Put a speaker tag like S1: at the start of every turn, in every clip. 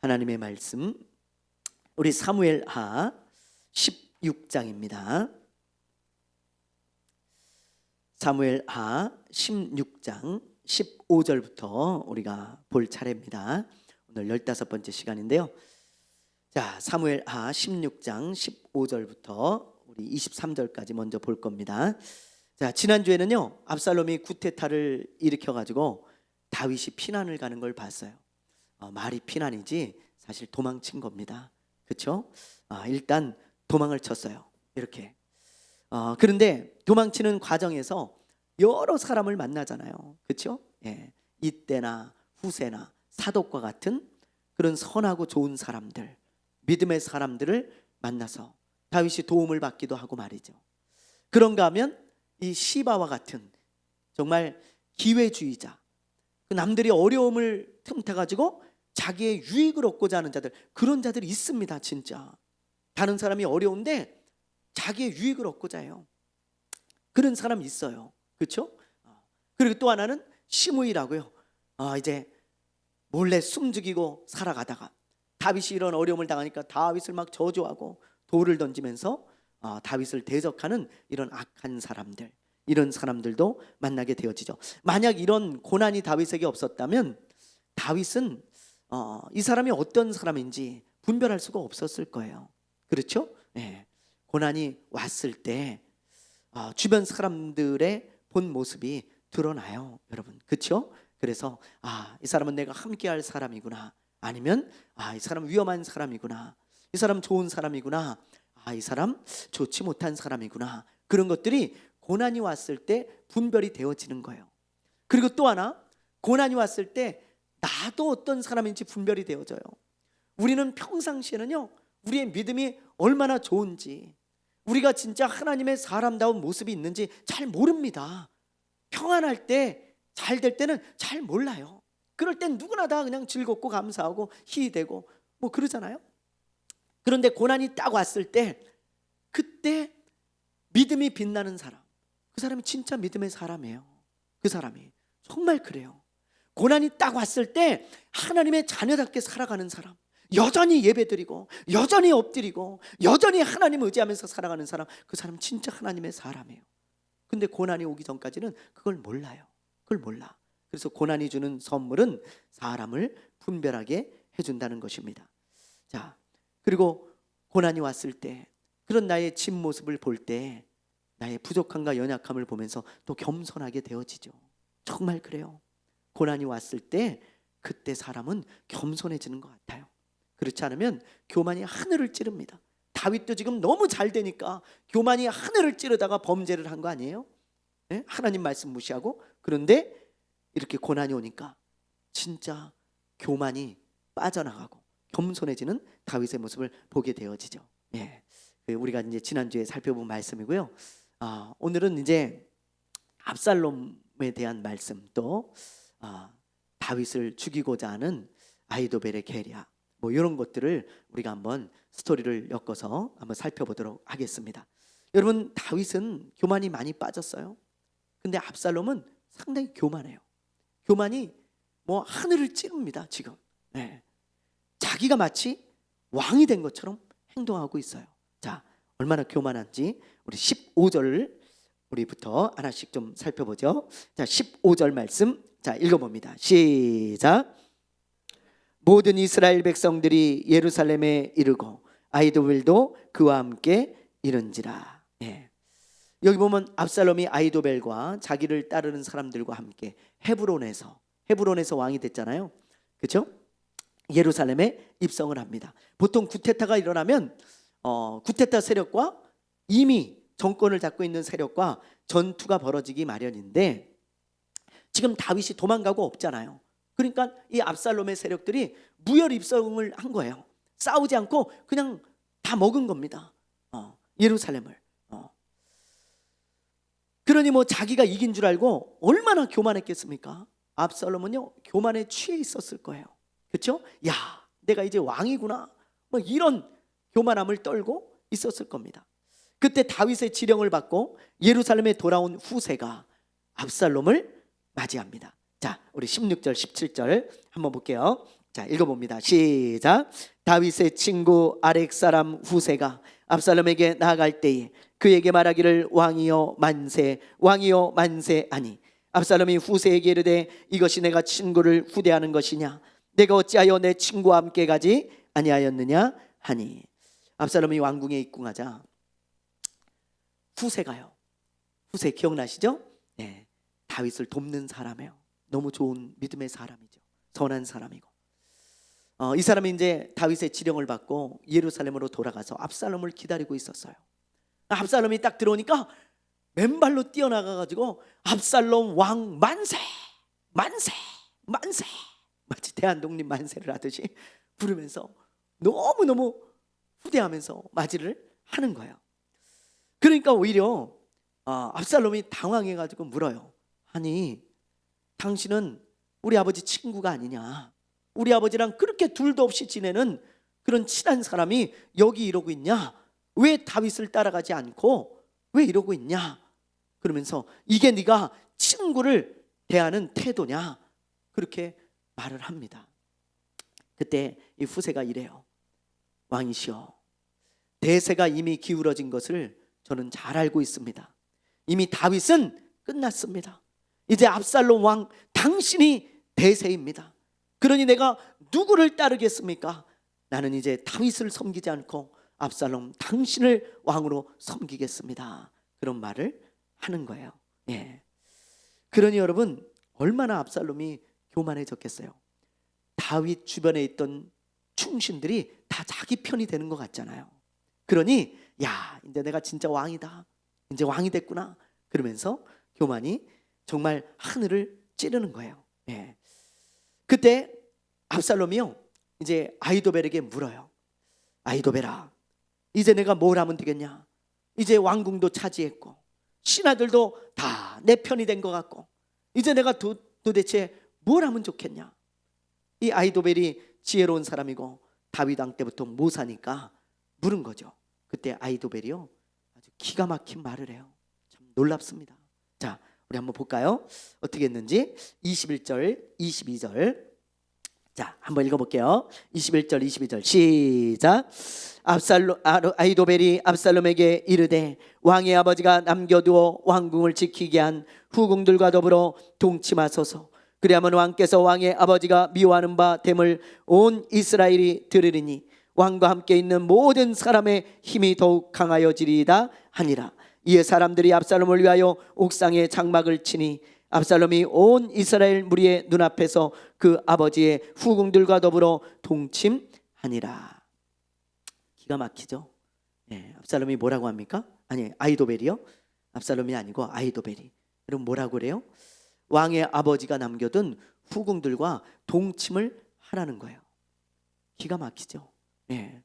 S1: 하나님의 말씀, 우리 사무엘하 16장입니다. 사무엘하 16장 15절부터 우리가 볼 차례입니다. 오늘 15번째 시간인데요. 자, 사무엘하 16장 15절부터 우리 23절까지 먼저 볼 겁니다. 자, 지난주에는요, 압살롬이 구테타를 일으켜가지고 다윗이 피난을 가는 걸 봤어요. 말이 피난이지 사실 도망친 겁니다. 그렇죠? 일단 도망을 쳤어요. 이렇게. 그런데 도망치는 과정에서 여러 사람을 만나잖아요. 그렇죠? 예. 이때나 후세나 사독과 같은 그런 선하고 좋은 사람들, 믿음의 사람들을 만나서 다윗이 도움을 받기도 하고 말이죠. 그런가 하면 이 시바와 같은 정말 기회주의자, 그 남들이 어려움을 틈타가지고 자기의 유익을 얻고자 하는 자들, 그런 자들이 있습니다. 진짜 다른 사람이 어려운데 자기의 유익을 얻고자 해요. 그런 사람이 있어요. 그렇죠? 그리고 또 하나는 시므이라고요. 이제 몰래 숨죽이고 살아가다가 다윗이 이런 어려움을 당하니까 다윗을 막 저주하고 돌을 던지면서 다윗을 대적하는 이런 악한 사람들, 이런 사람들도 만나게 되어지죠. 만약 이런 고난이 다윗에게 없었다면 다윗은 이 사람이 어떤 사람인지 분별할 수가 없었을 거예요. 그렇죠? 네. 고난이 왔을 때 주변 사람들의 본 모습이 드러나요, 여러분. 그렇죠? 그래서 이 사람은 내가 함께할 사람이구나, 아니면 이 사람 위험한 사람이구나, 이 사람 좋은 사람이구나, 이 사람 좋지 못한 사람이구나, 그런 것들이 고난이 왔을 때 분별이 되어지는 거예요. 그리고 또 하나, 고난이 왔을 때 나도 어떤 사람인지 분별이 되어져요. 우리는 평상시에는요, 우리의 믿음이 얼마나 좋은지, 우리가 진짜 하나님의 사람다운 모습이 있는지 잘 모릅니다. 평안할 때, 잘 될 때는 잘 몰라요. 그럴 땐 누구나 다 그냥 즐겁고 감사하고 희되고 뭐 그러잖아요. 그런데 고난이 딱 왔을 때, 그때 믿음이 빛나는 사람, 그 사람이 진짜 믿음의 사람이에요. 그 사람이 정말 그래요. 고난이 딱 왔을 때 하나님의 자녀답게 살아가는 사람, 여전히 예배드리고 여전히 엎드리고 여전히 하나님 의지하면서 살아가는 사람, 그 사람 진짜 하나님의 사람이에요. 근데 고난이 오기 전까지는 그걸 몰라요. 그걸 몰라. 그래서 고난이 주는 선물은 사람을 분별하게 해준다는 것입니다. 자, 그리고 고난이 왔을 때 그런 나의 진 모습을 볼 때 나의 부족함과 연약함을 보면서 또 겸손하게 되어지죠. 정말 그래요. 고난이 왔을 때 그때 사람은 겸손해지는 것 같아요. 그렇지 않으면 교만이 하늘을 찌릅니다. 다윗도 지금 너무 잘 되니까 교만이 하늘을 찌르다가 범죄를 한 거 아니에요? 네? 하나님 말씀 무시하고. 그런데 이렇게 고난이 오니까 진짜 교만이 빠져나가고 겸손해지는 다윗의 모습을 보게 되어지죠. 예. 우리가 이제 지난주에 살펴본 말씀이고요. 오늘은 이제 압살롬에 대한 말씀, 또 다윗을 죽이고자 하는 아히도벨의 계략, 뭐 이런 것들을 우리가 한번 스토리를 엮어서 한번 살펴보도록 하겠습니다. 여러분, 다윗은 교만이 많이 빠졌어요. 근데 압살롬은 상당히 교만해요. 교만이 뭐 하늘을 찌릅니다. 지금 자기가 마치 왕이 된 것처럼 행동하고 있어요. 자, 얼마나 교만한지 우리 15절을 우리부터 하나씩 좀 살펴보죠. 자, 15절 말씀, 자, 읽어봅니다. 시작. 모든 이스라엘 백성들이 예루살렘에 이르고 아히도벨도 그와 함께 이른지라. 여기 보면 압살롬이 아히도벨과 자기를 따르는 사람들과 함께 헤브론에서 왕이 됐잖아요. 그렇죠? 예루살렘에 입성을 합니다. 보통 구테타가 일어나면 구테타 세력과 이미 정권을 잡고 있는 세력과 전투가 벌어지기 마련인데, 지금 다윗이 도망가고 없잖아요. 그러니까 이 압살롬의 세력들이 무혈 입성을 한 거예요. 싸우지 않고 그냥 다 먹은 겁니다. 예루살렘을. 그러니 뭐 자기가 이긴 줄 알고 얼마나 교만했겠습니까? 압살롬은요, 교만에 취해 있었을 거예요. 그렇죠? 야, 내가 이제 왕이구나, 뭐 이런 교만함을 떨고 있었을 겁니다. 그때 다윗의 지령을 받고 예루살렘에 돌아온 후세가 압살롬을 맞이합니다. 자, 우리 16절 17절 한번 볼게요. 자, 읽어봅니다. 시작. 다윗의 친구 아렉 사람 후세가 압살롬에게 나아갈 때에 그에게 말하기를 왕이여 만세, 왕이여 만세 하니 압살롬이 후세에게 이르되 이것이 내가 친구를 후대하는 것이냐? 내가 어찌하여 내 친구와 함께 가지 아니하였느냐 하니. 압살롬이 왕궁에 입궁하자 후세가요. 후세 기억나시죠? 네, 다윗을 돕는 사람이에요. 너무 좋은 믿음의 사람이죠. 선한 사람이고. 이 사람이 이제 다윗의 지령을 받고 예루살렘으로 돌아가서 압살롬을 기다리고 있었어요. 압살롬이 딱 들어오니까 맨발로 뛰어나가가지고 압살롬 왕 만세, 만세, 만세, 마치 대한독립 만세를 하듯이 부르면서 너무너무 후대하면서 맞이를 하는 거예요. 그러니까 오히려 압살롬이 당황해가지고 물어요. 아니, 당신은 우리 아버지 친구가 아니냐? 우리 아버지랑 그렇게 둘도 없이 지내는 그런 친한 사람이 여기 이러고 있냐? 왜 다윗을 따라가지 않고 왜 이러고 있냐? 그러면서 이게 네가 친구를 대하는 태도냐? 그렇게 말을 합니다. 그때 이 후세가 이래요. 왕이시여, 대세가 이미 기울어진 것을 저는 잘 알고 있습니다. 이미 다윗은 끝났습니다. 이제 압살롬 왕 당신이 대세입니다. 그러니 내가 누구를 따르겠습니까? 나는 이제 다윗을 섬기지 않고 압살롬 당신을 왕으로 섬기겠습니다. 그런 말을 하는 거예요. 예. 그러니 여러분, 얼마나 압살롬이 교만해졌겠어요. 다윗 주변에 있던 충신들이 다 자기 편이 되는 것 같잖아요. 그러니 야, 이제 내가 진짜 왕이다, 이제 왕이 됐구나, 그러면서 교만이 정말 하늘을 찌르는 거예요. 예. 그때 압살롬이요, 이제 아히도벨에게 물어요. 아히도벨아, 이제 내가 뭘 하면 되겠냐? 이제 왕궁도 차지했고 신하들도 다 내 편이 된 것 같고 이제 내가 도대체 뭘 하면 좋겠냐? 이 아히도벨이 지혜로운 사람이고 다윗 왕 때부터 모사니까 물은 거죠. 그때 아히도벨이요, 아주 기가 막힌 말을 해요. 참 놀랍습니다. 자, 우리 한번 볼까요? 어떻게 했는지. 21절 22절 자, 한번 읽어볼게요. 21절 22절 시작. 아히도벨이 압살롬에게 이르되 왕의 아버지가 남겨두어 왕궁을 지키게 한 후궁들과 더불어 동침하소서. 그리하면 왕께서 왕의 아버지가 미워하는 바 됨을 온 이스라엘이 들으리니 왕과 함께 있는 모든 사람의 힘이 더욱 강하여지리이다 하니라. 이에 사람들이 압살롬을 위하여 옥상에 장막을 치니 압살롬이 온 이스라엘 무리의 눈앞에서 그 아버지의 후궁들과 더불어 동침하니라. 기가 막히죠. 네, 압살롬이 뭐라고 합니까? 아니, 아히도벨이요? 압살롬이 아니고 아히도벨이. 그럼 뭐라고 그래요? 왕의 아버지가 남겨둔 후궁들과 동침을 하라는 거예요. 기가 막히죠. 네.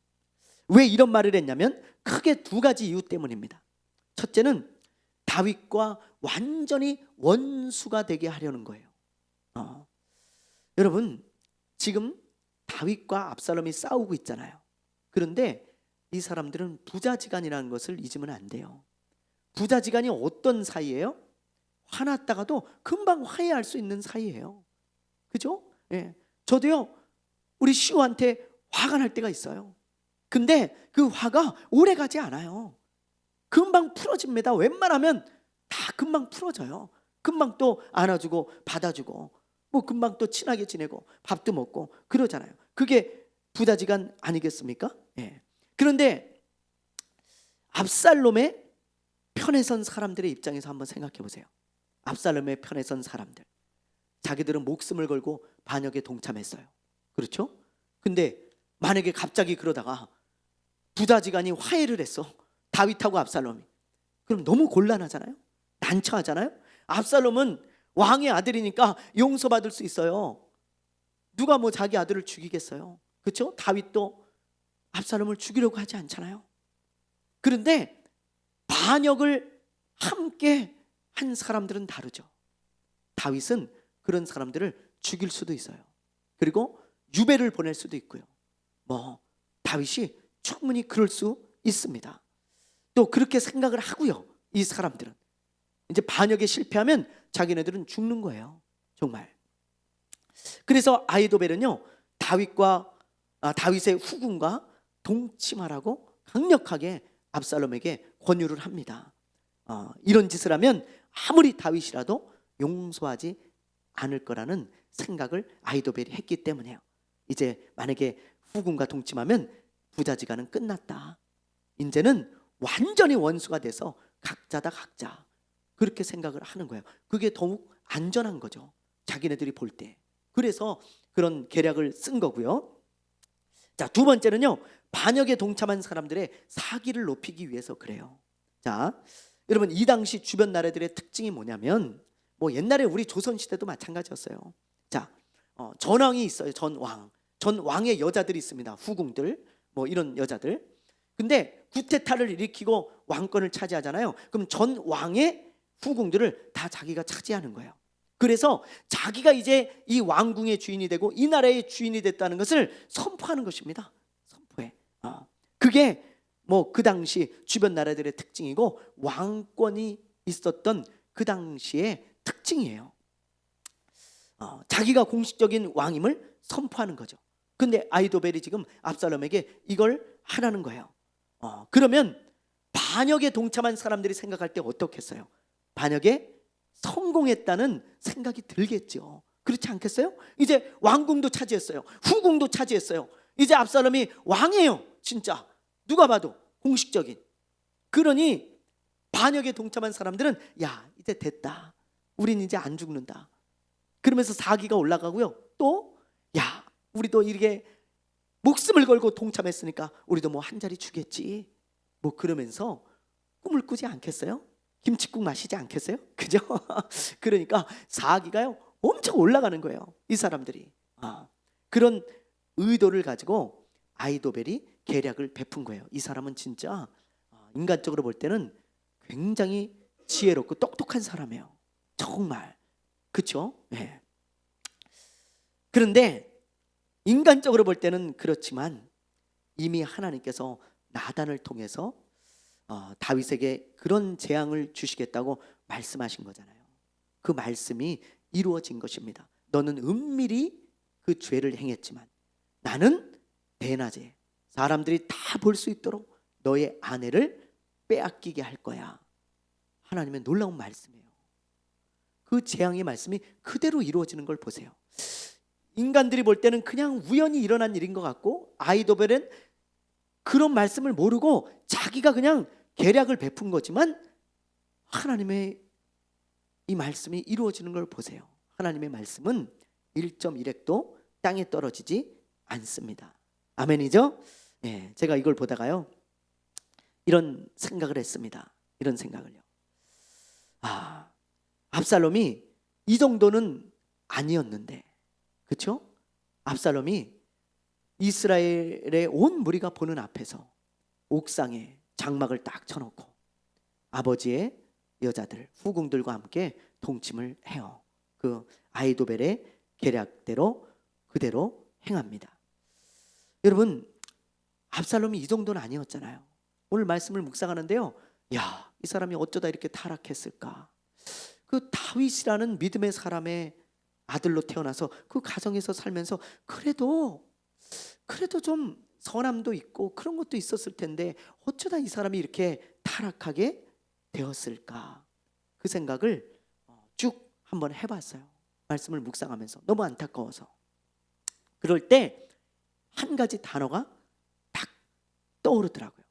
S1: 왜 이런 말을 했냐면 크게 두 가지 이유 때문입니다. 첫째는 다윗과 완전히 원수가 되게 하려는 거예요. 여러분, 지금 다윗과 압살롬이 싸우고 있잖아요. 그런데 이 사람들은 부자지간이라는 것을 잊으면 안 돼요. 부자지간이 어떤 사이예요? 화났다가도 금방 화해할 수 있는 사이예요. 그죠? 예. 저도요, 우리 시우한테 화가 날 때가 있어요. 근데 그 화가 오래 가지 않아요. 금방 풀어집니다. 웬만하면 다 금방 풀어져요. 금방 또 안아주고 받아주고 뭐 금방 또 친하게 지내고 밥도 먹고 그러잖아요. 그게 부자지간 아니겠습니까? 예. 그런데 압살롬의 편에 선 사람들의 입장에서 한번 생각해 보세요. 압살롬의 편에 선 사람들, 자기들은 목숨을 걸고 반역에 동참했어요. 그렇죠? 근데 만약에 갑자기 그러다가 부자지간이 화해를 했어, 다윗하고 압살롬이. 그럼 너무 곤란하잖아요. 난처하잖아요. 압살롬은 왕의 아들이니까 용서받을 수 있어요. 누가 뭐 자기 아들을 죽이겠어요? 그렇죠? 다윗도 압살롬을 죽이려고 하지 않잖아요. 그런데 반역을 함께 한 사람들은 다르죠. 다윗은 그런 사람들을 죽일 수도 있어요. 그리고 유배를 보낼 수도 있고요. 뭐 다윗이 충분히 그럴 수 있습니다. 또 그렇게 생각을 하고요. 이 사람들은 이제 반역에 실패하면 자기네들은 죽는 거예요. 정말. 그래서 아히도벨은요, 다윗의 후궁과 동침하라고 강력하게 압살롬에게 권유를 합니다. 이런 짓을 하면 아무리 다윗이라도 용서하지 않을 거라는 생각을 아히도벨이 했기 때문에요. 이제 만약에 후궁과 동침하면 부자지간은 끝났다. 이제는 완전히 원수가 돼서 각자다 각자, 그렇게 생각을 하는 거예요. 그게 더욱 안전한 거죠, 자기네들이 볼 때. 그래서 그런 계략을 쓴 거고요. 자, 두 번째는요, 반역에 동참한 사람들의 사기를 높이기 위해서 그래요. 자, 여러분, 이 당시 주변 나라들의 특징이 뭐냐면, 뭐 옛날에 우리 조선시대도 마찬가지였어요. 자, 전왕이 있어요. 전왕의 여자들이 있습니다. 후궁들, 뭐 이런 여자들. 근데 구테타를 일으키고 왕권을 차지하잖아요. 그럼 전왕의 후궁들을 다 자기가 차지하는 거예요. 그래서 자기가 이제 이 왕궁의 주인이 되고 이 나라의 주인이 됐다는 것을 선포하는 것입니다. 선포해. 그게 뭐 그 당시 주변 나라들의 특징이고 왕권이 있었던 그 당시의 특징이에요. 자기가 공식적인 왕임을 선포하는 거죠. 근데 아히도벨이 지금 압살롬에게 이걸 하라는 거예요. 그러면 반역에 동참한 사람들이 생각할 때 어떻겠어요? 반역에 성공했다는 생각이 들겠죠. 그렇지 않겠어요? 이제 왕궁도 차지했어요. 후궁도 차지했어요. 이제 압살롬이 왕이에요. 진짜 누가 봐도 공식적인. 그러니 반역에 동참한 사람들은 야, 이제 됐다, 우린 이제 안 죽는다, 그러면서 사기가 올라가고요. 또 야, 우리도 이렇게 목숨을 걸고 동참했으니까 우리도 뭐 한 자리 주겠지, 뭐 그러면서 꿈을 꾸지 않겠어요? 김칫국 마시지 않겠어요? 그죠? 그러니까 사기가요 엄청 올라가는 거예요, 이 사람들이. 그런 의도를 가지고 아히도벨이 계략을 베푼 거예요. 이 사람은 진짜 인간적으로 볼 때는 굉장히 지혜롭고 똑똑한 사람이에요. 정말. 그렇죠? 네. 그런데 인간적으로 볼 때는 그렇지만 이미 하나님께서 나단을 통해서 다윗에게 그런 재앙을 주시겠다고 말씀하신 거잖아요. 그 말씀이 이루어진 것입니다. 너는 은밀히 그 죄를 행했지만 나는 대낮에 사람들이 다 볼 수 있도록 너의 아내를 빼앗기게 할 거야. 하나님의 놀라운 말씀이에요. 그 재앙의 말씀이 그대로 이루어지는 걸 보세요. 인간들이 볼 때는 그냥 우연히 일어난 일인 것 같고 아히도벨은 그런 말씀을 모르고 자기가 그냥 계략을 베푼 거지만 하나님의 이 말씀이 이루어지는 걸 보세요. 하나님의 말씀은 1.1핵도 땅에 떨어지지 않습니다. 아멘이죠? 네, 제가 이걸 보다가요 이런 생각을 했습니다. 이런 생각을요. 압살롬이 이 정도는 아니었는데, 그렇죠? 압살롬이 이스라엘의 온 무리가 보는 앞에서 옥상에 장막을 딱 쳐놓고 아버지의 여자들, 후궁들과 함께 동침을 해요. 그 아히도벨의 계략대로 그대로 행합니다. 여러분, 압살롬이 이 정도는 아니었잖아요. 오늘 말씀을 묵상하는데요, 야, 이 사람이 어쩌다 이렇게 타락했을까? 그 다윗이라는 믿음의 사람의 아들로 태어나서 그 가정에서 살면서 그래도 좀 선함도 있고 그런 것도 있었을 텐데 어쩌다 이 사람이 이렇게 타락하게 되었을까? 그 생각을 쭉 한번 해봤어요. 말씀을 묵상하면서 너무 안타까워서. 그럴 때 한 가지 단어가 딱 떠오르더라고요.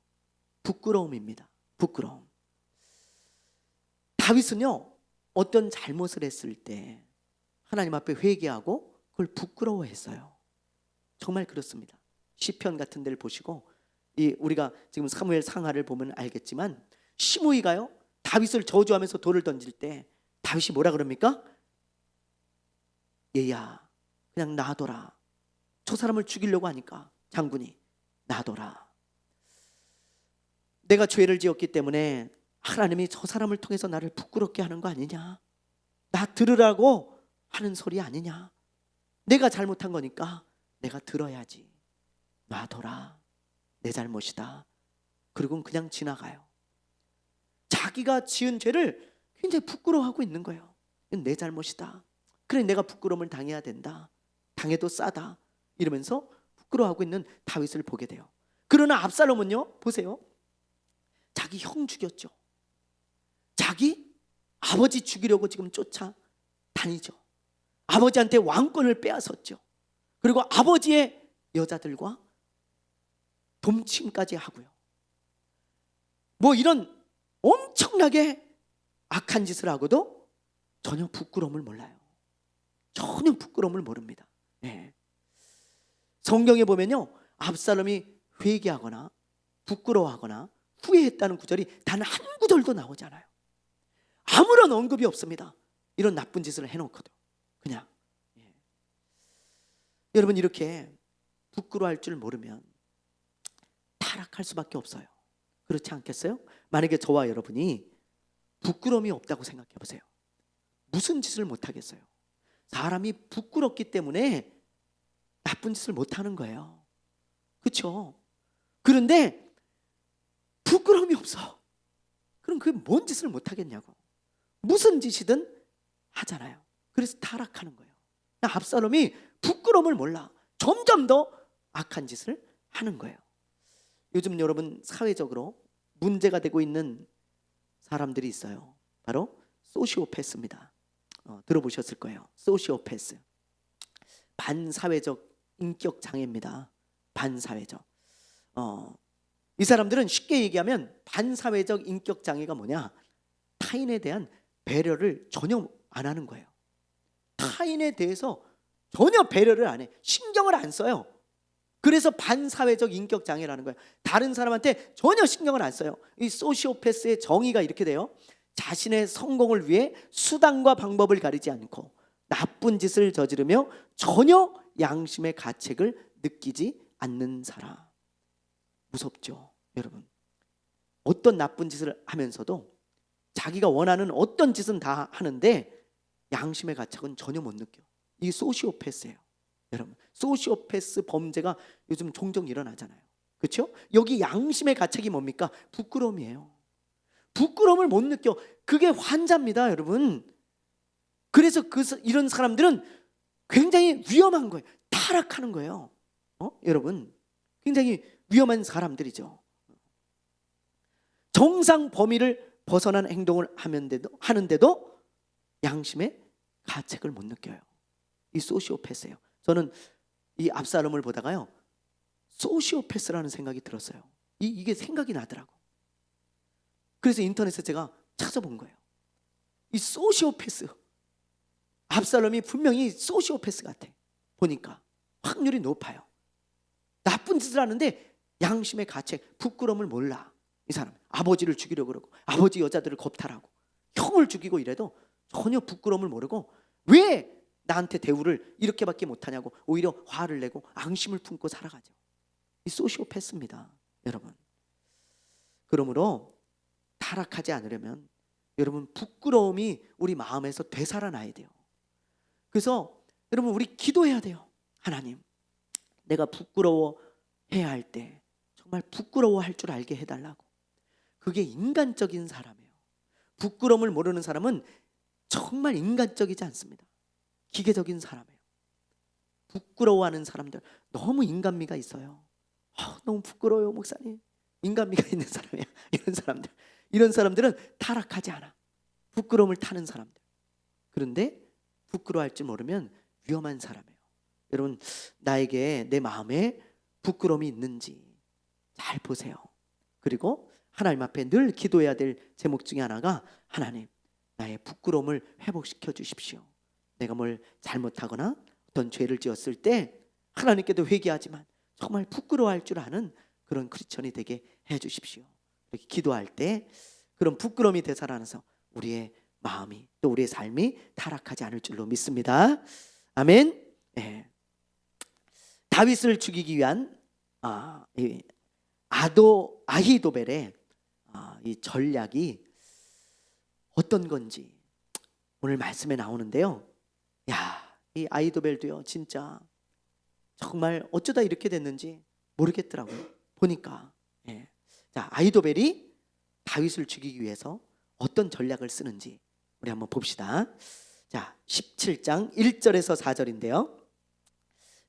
S1: 부끄러움입니다. 부끄러움. 다윗은요 어떤 잘못을 했을 때 하나님 앞에 회개하고 그걸 부끄러워했어요. 정말 그렇습니다. 시편 같은 데를 보시고 우리가 지금 사무엘 상하를 보면 알겠지만 시므이가요 다윗을 저주하면서 돌을 던질 때 다윗이 뭐라 그럽니까? 얘야, 그냥 놔둬라. 저 사람을 죽이려고 하니까 장군이 놔둬라. 내가 죄를 지었기 때문에 하나님이 저 사람을 통해서 나를 부끄럽게 하는 거 아니냐, 나 들으라고 하는 소리 아니냐, 내가 잘못한 거니까 내가 들어야지, 놔둬라, 내 잘못이다. 그리고 그냥 지나가요. 자기가 지은 죄를 굉장히 부끄러워하고 있는 거예요. 이건 내 잘못이다, 그래 내가 부끄러움을 당해야 된다, 당해도 싸다, 이러면서 부끄러워하고 있는 다윗을 보게 돼요. 그러나 압살롬은요, 보세요. 자기 형 죽였죠. 자기 아버지 죽이려고 지금 쫓아다니죠. 아버지한테 왕권을 빼앗았죠. 그리고 아버지의 여자들과 동침까지 하고요. 뭐 이런 엄청나게 악한 짓을 하고도 전혀 부끄러움을 몰라요. 전혀 부끄러움을 모릅니다. 네. 성경에 보면요, 압살롬이 회개하거나 부끄러워하거나 후회했다는 구절이 단 한 구절도 나오지 않아요. 아무런 언급이 없습니다. 이런 나쁜 짓을 해놓고도 그냥. 여러분, 이렇게 부끄러워할 줄 모르면 타락할 수밖에 없어요. 그렇지 않겠어요? 만약에 저와 여러분이 부끄러움이 없다고 생각해 보세요. 무슨 짓을 못하겠어요? 사람이 부끄럽기 때문에 나쁜 짓을 못하는 거예요. 그렇죠? 그런데 부끄러움이 없어. 그럼 그게 뭔 짓을 못하겠냐고. 무슨 짓이든 하잖아요. 그래서 타락하는 거예요. 압살롬이 부끄러움을 몰라 점점 더 악한 짓을 하는 거예요. 요즘 여러분 사회적으로 문제가 되고 있는 사람들이 있어요. 바로 소시오패스입니다. 들어보셨을 거예요. 소시오패스. 반사회적 인격 장애입니다. 반사회적. 이 사람들은 쉽게 얘기하면 반사회적 인격 장애가 뭐냐? 타인에 대한 배려를 전혀 안 하는 거예요. 타인에 대해서 전혀 배려를 안 해. 신경을 안 써요. 그래서 반사회적 인격 장애라는 거예요. 다른 사람한테 전혀 신경을 안 써요. 이 소시오패스의 정의가 이렇게 돼요. 자신의 성공을 위해 수단과 방법을 가리지 않고 나쁜 짓을 저지르며 전혀 양심의 가책을 느끼지 않는 사람. 무섭죠, 여러분. 어떤 나쁜 짓을 하면서도 자기가 원하는 어떤 짓은 다 하는데 양심의 가책은 전혀 못 느껴. 이게 소시오패스예요. 여러분, 소시오패스 범죄가 요즘 종종 일어나잖아요. 그렇죠? 여기 양심의 가책이 뭡니까? 부끄러움이에요. 부끄러움을 못 느껴. 그게 환자입니다, 여러분. 그래서 이런 사람들은 굉장히 위험한 거예요. 타락하는 거예요. 여러분, 굉장히 위험한 사람들이죠. 정상 범위를 벗어난 행동을 하는데도 양심의 가책을 못 느껴요. 이 소시오패스예요. 저는 이 압살롬을 보다가요, 소시오패스라는 생각이 들었어요. 이게 생각이 나더라고. 그래서 인터넷에 제가 찾아본 거예요. 이 소시오패스, 압살롬이 분명히 소시오패스 같아. 보니까 확률이 높아요. 나쁜 짓을 하는데 양심의 가책, 부끄러움을 몰라. 이 사람 아버지를 죽이려고 그러고 아버지 여자들을 겁탈하고 형을 죽이고 이래도 전혀 부끄러움을 모르고 왜 나한테 대우를 이렇게밖에 못하냐고 오히려 화를 내고 앙심을 품고 살아가죠. 이 소시오패스입니다, 여러분. 그러므로 타락하지 않으려면 여러분 부끄러움이 우리 마음에서 되살아나야 돼요. 그래서 여러분 우리 기도해야 돼요. 하나님, 내가 부끄러워해야 할 때 정말 부끄러워할 줄 알게 해달라고. 그게 인간적인 사람이에요. 부끄러움을 모르는 사람은 정말 인간적이지 않습니다. 기계적인 사람이에요. 부끄러워하는 사람들 너무 인간미가 있어요. 너무 부끄러워요, 목사님. 인간미가 있는 사람이야. 이런 사람들은 타락하지 않아. 부끄러움을 타는 사람들. 그런데 부끄러워할 줄 모르면 위험한 사람이에요. 여러분, 나에게 내 마음에 부끄러움이 있는지 잘 보세요. 그리고 하나님 앞에 늘 기도해야 될 제목 중에 하나가, 하나님, 나의 부끄러움을 회복시켜 주십시오. 내가 뭘 잘못하거나 어떤 죄를 지었을 때 하나님께도 회개하지만 정말 부끄러워할 줄 아는 그런 크리스천이 되게 해 주십시오. 이렇게 기도할 때 그런 부끄러움이 되살아나서 우리의 마음이 또 우리의 삶이 타락하지 않을 줄로 믿습니다. 아멘. 네. 다윗을 죽이기 위한 아히도벨의 이 전략이 어떤 건지 오늘 말씀에 나오는데요. 이 아히도벨도요, 진짜 정말 어쩌다 이렇게 됐는지 모르겠더라고요. 보니까. 자, 아히도벨이 다윗을 죽이기 위해서 어떤 전략을 쓰는지 우리 한번 봅시다. 자, 17장 1절에서 4절인데요.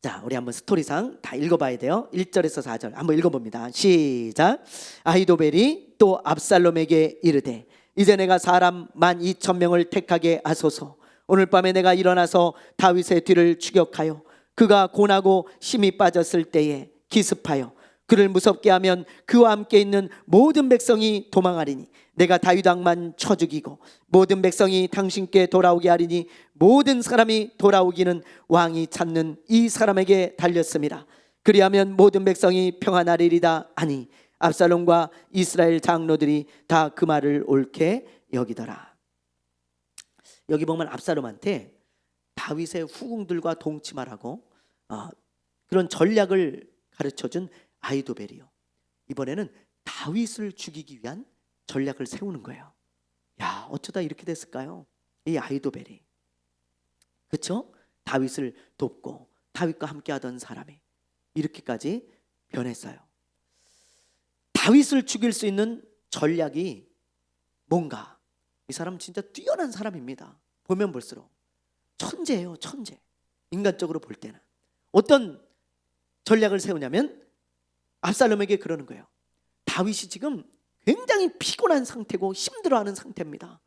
S1: 자, 우리 한번 스토리상 다 읽어봐야 돼요. 1절에서 4절 한번 읽어봅니다. 시작. 아히도벨이 또 압살롬에게 이르되 이제 내가 사람 12,000명을 택하게 하소서. 오늘 밤에 내가 일어나서 다윗의 뒤를 추격하여 그가 고나고 힘이 빠졌을 때에 기습하여 그를 무섭게 하면 그와 함께 있는 모든 백성이 도망하리니 내가 다윗 왕만 쳐 죽이고 모든 백성이 당신께 돌아오게 하리니 모든 사람이 돌아오기는 왕이 찾는 이 사람에게 달렸습니다. 그리하면 모든 백성이 평안하리이다 하니 압살롬과 이스라엘 장로들이 다 그 말을 옳게 여기더라. 여기 보면 압살롬한테 다윗의 후궁들과 동침하라고 그런 전략을 가르쳐준 아히도벨이요, 이번에는 다윗을 죽이기 위한 전략을 세우는 거예요. 야, 어쩌다 이렇게 됐을까요? 이 아히도벨이, 그렇죠? 다윗을 돕고 다윗과 함께하던 사람이 이렇게까지 변했어요. 다윗을 죽일 수 있는 전략이 뭔가, 이 사람 진짜 뛰어난 사람입니다. 보면 볼수록 천재예요, 천재. 인간적으로 볼 때는 어떤 전략을 세우냐면 압살롬에게 그러는 거예요. 다윗이 지금 굉장히 피곤한 상태고 힘들어하는 상태입니다.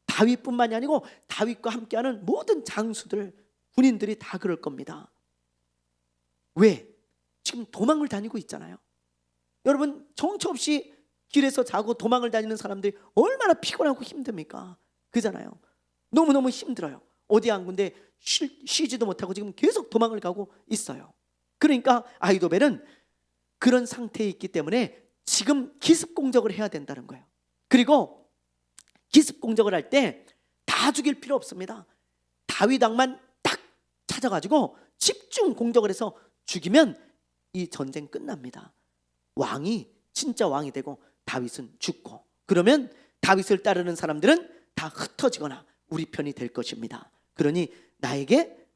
S1: 다윗뿐만이 아니고 다윗과 함께하는 모든 장수들, 군인들이 다 그럴 겁니다. 왜? 지금 도망을 다니고 있잖아요. 여러분, 정처 없이 길에서 자고 도망을 다니는 사람들이 얼마나 피곤하고 힘듭니까? 그잖아요. 너무너무 힘들어요. 어디 한 군데 쉬지도 못하고 지금 계속 도망을 가고 있어요. 그러니까 아히도벨은 그런 상태에 있기 때문에 지금 기습 공격을 해야 된다는 거예요. 그리고 기습 공격을 할 때 다 죽일 필요 없습니다. 다윗 왕만 딱 찾아가지고 집중 공격을 해서 죽이면 이 전쟁 끝납니다. 왕이 진짜 왕이 되고 다윗은 죽고, 그러면 다윗을 따르는 사람들은 다 흩어지거나 우리 편이 될 것입니다. 그러니 나에게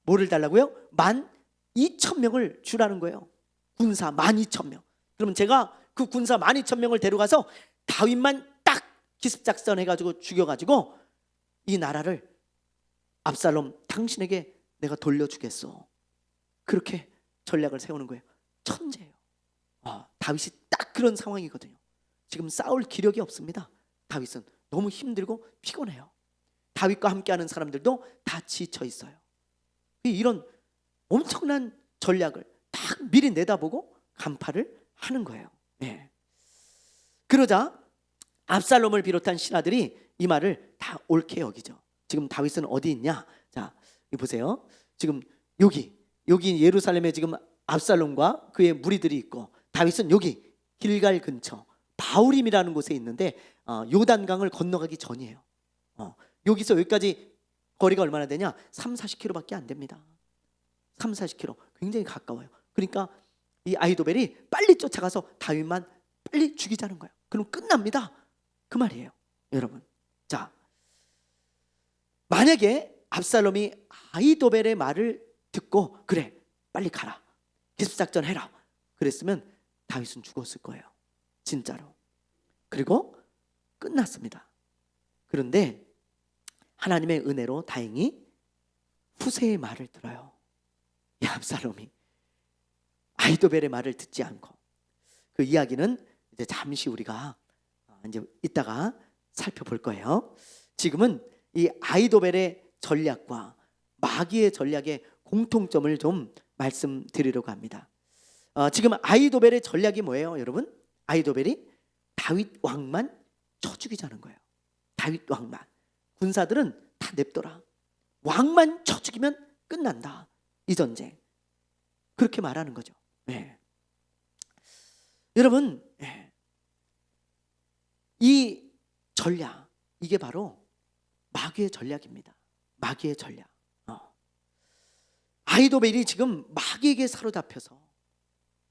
S1: 뭐를 달라고요? 12,000명을 주라는 거예요. 군사 12,000명. 그러면 제가 그 군사 12,000명을 데려가서 다윗만 딱 기습작전해가지고 죽여가지고 이 나라를 압살롬 당신에게 내가 돌려주겠어. 그렇게 전략을 세우는 거예요. 천재예요. 다윗이 딱 그런 상황이거든요. 지금 싸울 기력이 없습니다. 다윗은 너무 힘들고 피곤해요. 다윗과 함께하는 사람들도 다 지쳐 있어요. 이런 엄청난 전략을 딱 미리 내다보고 간파를 하는 거예요. 네. 그러자 압살롬을 비롯한 신하들이 이 말을 다 옳게 여기죠. 지금 다윗은 어디 있냐? 자, 이 보세요. 지금 여기 예루살렘에 지금 압살롬과 그의 무리들이 있고, 다윗은 여기 길갈 근처 바울임이라는 곳에 있는데 요단강을 건너가기 전이에요. 여기서 여기까지 거리가 얼마나 되냐? 3-40km밖에 안 됩니다. 3-40km, 굉장히 가까워요. 그러니까 이 아히도벨이 빨리 쫓아가서 다윗만 빨리 죽이자는 거예요. 그럼 끝납니다. 그 말이에요, 여러분. 자, 만약에 압살롬이 아히도벨의 말을 듣고 그래 빨리 가라, 기습작전 해라 그랬으면 다윗은 죽었을 거예요, 진짜로. 그리고 끝났습니다. 그런데 하나님의 은혜로 다행히 후세의 말을 들어요. 이 압살롬이 아히도벨의 말을 듣지 않고. 그 이야기는 이제 잠시 우리가 이제 이따가 살펴볼 거예요. 지금은 이 아히도벨의 전략과 마귀의 전략의 공통점을 좀 말씀드리려고 합니다. 지금 아히도벨의 전략이 뭐예요, 여러분? 아히도벨이 다윗 왕만 쳐 죽이자는 거예요. 다윗 왕만. 군사들은 다 냅둬라. 왕만 쳐 죽이면 끝난다, 이 전쟁. 그렇게 말하는 거죠. 네. 여러분, 이 전략, 이게 바로 마귀의 전략입니다. 마귀의 전략. 아히도벨이 지금 마귀에게 사로잡혀서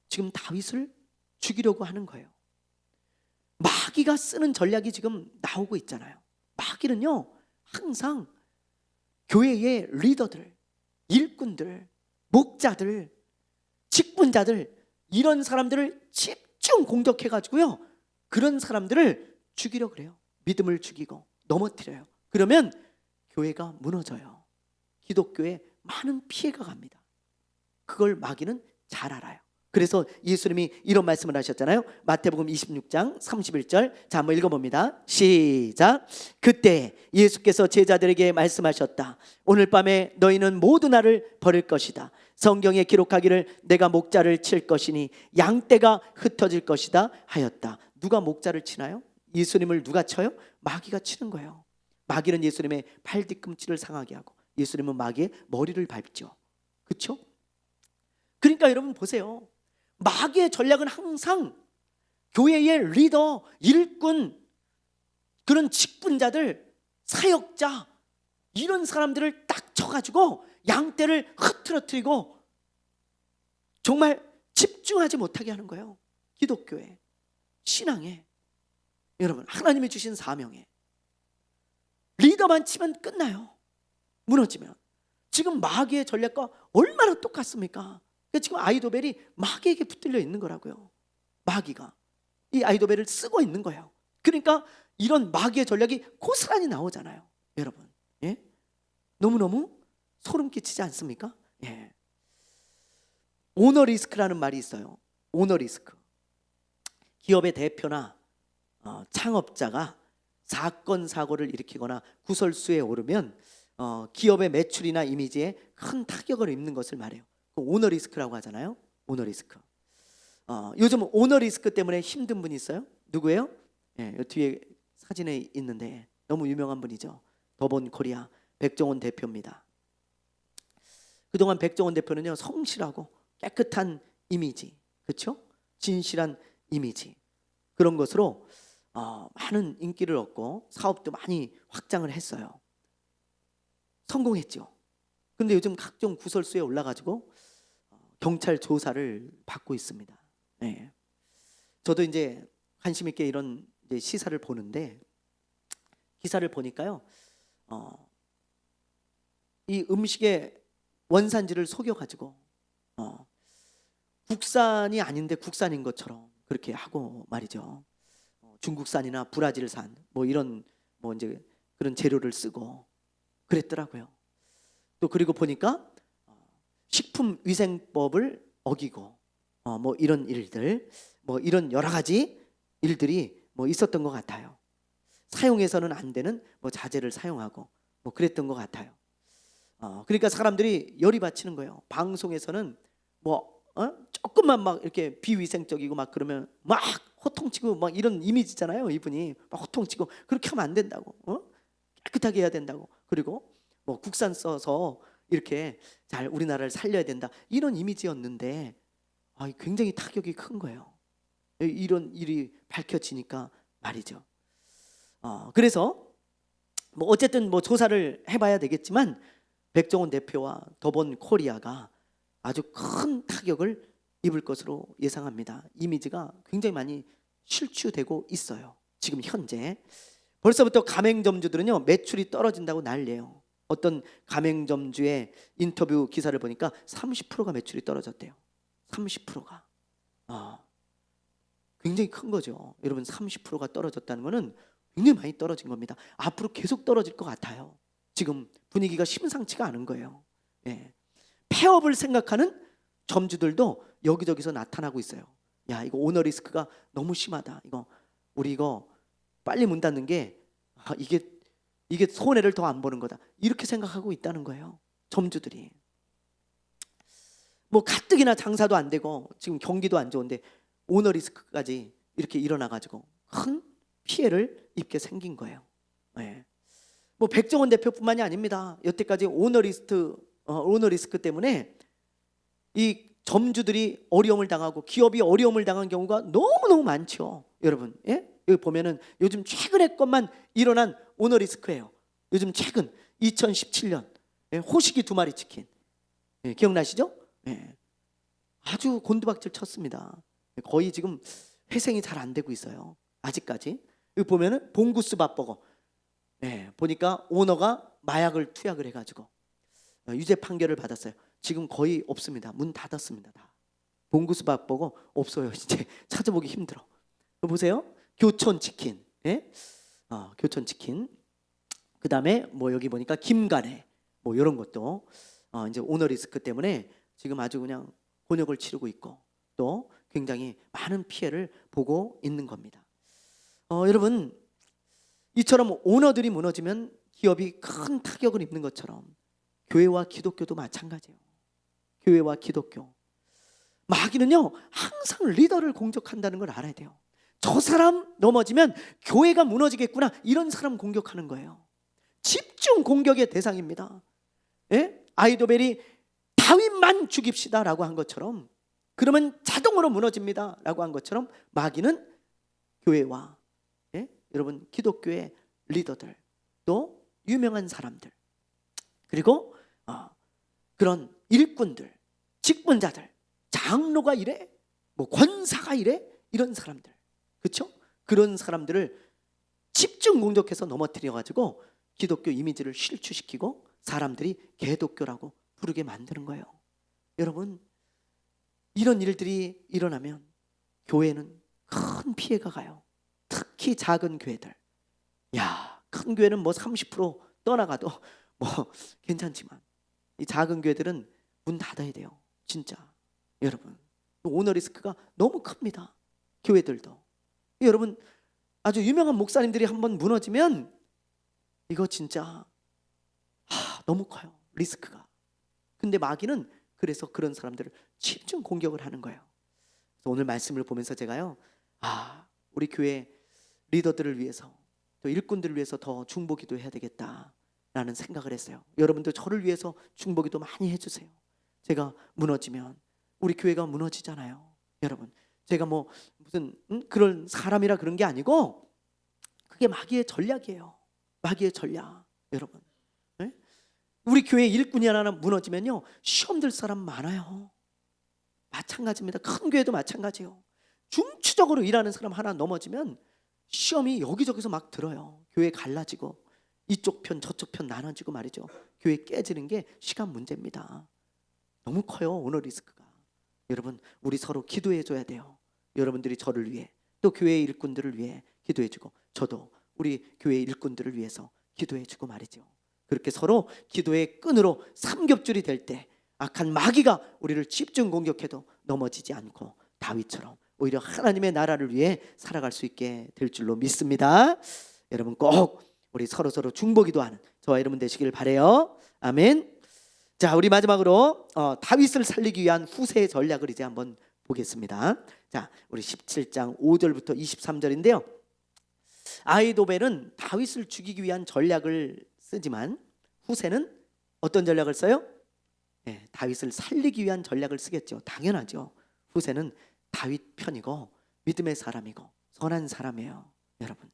S1: 지금 다윗을 죽이려고 하는 거예요. 마귀가 쓰는 전략이 지금 나오고 있잖아요. 마귀는요, 항상 교회의 리더들, 일꾼들, 목자들, 직분자들, 이런 사람들을 집중 공격해가지고요, 그런 사람들을 죽이려고 그래요. 믿음을 죽이고 넘어뜨려요. 그러면 교회가 무너져요. 기독교에 많은 피해가 갑니다. 그걸 마귀는 잘 알아요. 그래서 예수님이 이런 말씀을 하셨잖아요. 마태복음 26장 31절. 자, 한번 읽어봅니다. 시작. 그때 예수께서 제자들에게 말씀하셨다. 오늘 밤에 너희는 모두 나를 버릴 것이다. 성경에 기록하기를 내가 목자를 칠 것이니 양떼가 흩어질 것이다 하였다. 누가 목자를 치나요? 예수님을 누가 쳐요? 마귀가 치는 거예요. 마귀는 예수님의 발 뒤꿈치를 상하게 하고 예수님은 마귀의 머리를 밟죠. 그렇죠? 그러니까 여러분 보세요. 마귀의 전략은 항상 교회의 리더, 일꾼, 그런 직분자들, 사역자 이런 사람들을 딱 쳐가지고 양떼를 흐트러뜨리고 정말 집중하지 못하게 하는 거예요. 기독교에, 신앙에, 여러분 하나님이 주신 사명에 리더만 치면 끝나요. 무너지면. 지금 마귀의 전략과 얼마나 똑같습니까? 지금 아이도벨이 마귀에게 붙들려 있는 거라고요. 마귀가 이 아이도벨을 쓰고 있는 거예요. 그러니까 이런 마귀의 전략이 고스란히 나오잖아요. 여러분, 예? 너무너무 소름 끼치지 않습니까? 예. 오너 리스크라는 말이 있어요. 오너 리스크. 기업의 대표나 창업자가 사건 사고를 일으키거나 구설수에 오르면 기업의 매출이나 이미지에 큰 타격을 입는 것을 말해요. 오너 리스크라고 하잖아요. 오너 리스크. 요즘 오너 리스크 때문에 힘든 분이 있어요. 누구예요? 예, 뒤에 사진에 있는데 너무 유명한 분이죠. 더본 코리아 백종원 대표입니다. 그동안 백종원 대표는요, 성실하고 깨끗한 이미지, 그렇죠? 진실한 이미지, 그런 것으로 많은 인기를 얻고 사업도 많이 확장을 했어요. 성공했죠. 근데 요즘 각종 구설수에 올라가지고 경찰 조사를 받고 있습니다. 네. 저도 이제 관심 있게 이런 이제 시사를 보는데 기사를 보니까요, 이 음식의 원산지를 속여가지고 국산이 아닌데 국산인 것처럼 그렇게 하고 말이죠. 중국산이나 브라질산 뭐 이런 뭐 이제 그런 재료를 쓰고 그랬더라고요. 또 그리고 보니까 식품위생법을 어기고 뭐 이런 일들, 뭐 이런 여러 가지 일들이 뭐 있었던 것 같아요. 사용해서는 안 되는 뭐 자재를 사용하고 뭐 그랬던 것 같아요. 그러니까 사람들이 열이 받치는 거예요. 방송에서는 뭐 조금만 막 이렇게 비위생적이고 막 그러면 막 호통치고 막 이런 이미지잖아요. 이분이 막 호통치고 그렇게 하면 안 된다고, 깨끗하게 해야 된다고, 그리고 뭐 국산 써서 이렇게 잘 우리나라를 살려야 된다, 이런 이미지였는데 굉장히 타격이 큰 거예요. 이런 일이 밝혀지니까 말이죠. 그래서 뭐 어쨌든 뭐 조사를 해봐야 되겠지만 백종원 대표와 더본 코리아가 아주 큰 타격을 입을 것으로 예상합니다. 이미지가 굉장히 많이 실추되고 있어요. 지금 현재 벌써부터 가맹점주들은요, 매출이 떨어진다고 난리예요. 어떤 가맹점주의 인터뷰 기사를 보니까 30%가 매출이 떨어졌대요. 30%가 굉장히 큰 거죠. 여러분, 30%가 떨어졌다는 거는 굉장히 많이 떨어진 겁니다. 앞으로 계속 떨어질 것 같아요. 지금 분위기가 심상치가 않은 거예요. 예. 폐업을 생각하는 점주들도 여기저기서 나타나고 있어요. 야, 이거 오너 리스크가 너무 심하다. 우리 빨리 문 닫는 게 이게 손해를 더 안 보는 거다, 이렇게 생각하고 있다는 거예요. 점주들이. 뭐 가뜩이나 장사도 안 되고 지금 경기도 안 좋은데 오너 리스크까지 이렇게 일어나가지고 큰 피해를 입게 생긴 거예요. 네. 뭐 백종원 대표뿐만이 아닙니다. 여태까지 오너 리스크 때문에 이 점주들이 어려움을 당하고 기업이 어려움을 당한 경우가 너무너무 많죠. 여러분, 예? 여기 보면은 요즘 최근의 것만 일어난 오너 리스크예요. 요즘 최근 2017년 호식이 2마리 치킨, 기억나시죠? 아주 곤두박질 쳤습니다. 거의 지금 회생이 잘 안 되고 있어요. 아직까지. 여기 보면은 봉구스 밥버거, 보니까 오너가 마약을 투약을 해가지고 유죄 판결을 받았어요. 지금 거의 없습니다. 문 닫았습니다. 다. 봉구스 밥버거 없어요. 이제 찾아보기 힘들어. 보세요. 교촌치킨, 교촌치킨. 그 다음에 뭐 여기 보니까 김가래, 뭐 이런 것도 이제 오너 리스크 때문에 지금 아주 그냥 곤욕을 치르고 있고 또 굉장히 많은 피해를 보고 있는 겁니다. 여러분, 이처럼 오너들이 무너지면 기업이 큰 타격을 입는 것처럼 교회와 기독교도 마찬가지예요. 교회와 기독교. 마귀는요, 항상 리더를 공격한다는 걸 알아야 돼요. 저 사람 넘어지면 교회가 무너지겠구나, 이런 사람 공격하는 거예요. 집중 공격의 대상입니다. 예? 아이도벨이 다윗만 죽입시다 라고 한 것처럼, 그러면 자동으로 무너집니다 라고 한 것처럼 마귀는 교회와 여러분 기독교의 리더들, 또 유명한 사람들, 그리고 그런 일꾼들, 직분자들, 장로가 이래, 뭐 권사가 이래, 이런 사람들, 그렇죠? 그런 사람들을 집중 공격해서 넘어뜨려 가지고 기독교 이미지를 실추시키고 사람들이 개독교라고 부르게 만드는 거예요. 여러분, 이런 일들이 일어나면 교회는 큰 피해가 가요. 특히 작은 교회들. 야, 큰 교회는 뭐 30% 떠나가도 뭐 괜찮지만 이 작은 교회들은 문 닫아야 돼요. 진짜. 여러분, 오너 리스크가 너무 큽니다. 교회들도. 여러분, 아주 유명한 목사님들이 한번 무너지면 이거 진짜 너무 커요. 리스크가. 근데 마귀는 그래서 그런 사람들을 집중 공격을 하는 거예요. 그래서 오늘 말씀을 보면서 제가요, 우리 교회 리더들을 위해서, 또 일꾼들을 위해서 더 중보기도 해야 되겠다라는 생각을 했어요. 여러분도 저를 위해서 중보기도 많이 해주세요. 제가 무너지면 우리 교회가 무너지잖아요. 여러분, 제가 뭐 무슨 그런 사람이라 그런 게 아니고 그게 마귀의 전략이에요. 마귀의 전략. 여러분, 네? 우리 교회 일꾼이 하나 무너지면요, 시험 들 사람 많아요. 마찬가지입니다. 큰 교회도 마찬가지예요. 중추적으로 일하는 사람 하나 넘어지면 시험이 여기저기서 막 들어요. 교회 갈라지고 이쪽 편 저쪽 편 나눠지고 말이죠. 교회 깨지는 게 시간 문제입니다. 너무 커요, 오너 리스크가. 여러분, 우리 서로 기도해 줘야 돼요. 여러분들이 저를 위해, 또 교회 일꾼들을 위해 기도해 주고, 저도 우리 교회 일꾼들을 위해서 기도해 주고 말이죠. 그렇게 서로 기도의 끈으로 삼겹줄이 될 때 악한 마귀가 우리를 집중 공격해도 넘어지지 않고 다윗처럼 오히려 하나님의 나라를 위해 살아갈 수 있게 될 줄로 믿습니다. 여러분, 꼭 우리 서로 중보기도하는 저와 여러분 되시길 바라요. 아멘. 자, 우리 마지막으로 다윗을 살리기 위한 후세의 전략을 이제 한번 보겠습니다. 자, 우리 17장 5절부터 23절인데요. 아히도벨은 다윗을 죽이기 위한 전략을 쓰지만 후세는 어떤 전략을 써요? 다윗을 살리기 위한 전략을 쓰겠죠. 당연하죠. 후세는 다윗 편이고 믿음의 사람이고 선한 사람이에요, 여러분.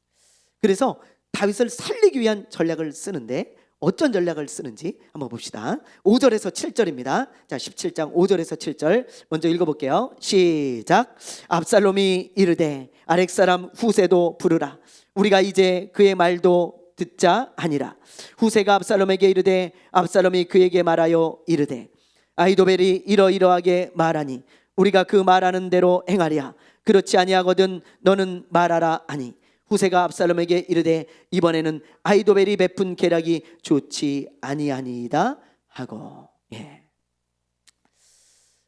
S1: 그래서 다윗을 살리기 위한 전략을 쓰는데 어떤 전략을 쓰는지 한번 봅시다. 5절에서 7절입니다. 자, 17장 5절에서 7절 먼저 읽어볼게요. 시작. 압살롬이 이르되 아렉 사람 후세도 부르라. 우리가 이제 그의 말도 듣자 하니라. 후세가 압살롬에게 이르되 압살롬이 그에게 말하여 이르되 아히도벨이 이러이러하게 말하니 우리가 그 말하는 대로 행하랴. 그렇지 아니하거든 너는 말하라 하니 후세가 압살롬에게 이르되 이번에는 아히도벨이 베푼 계략이 좋지 아니하니이다 하고.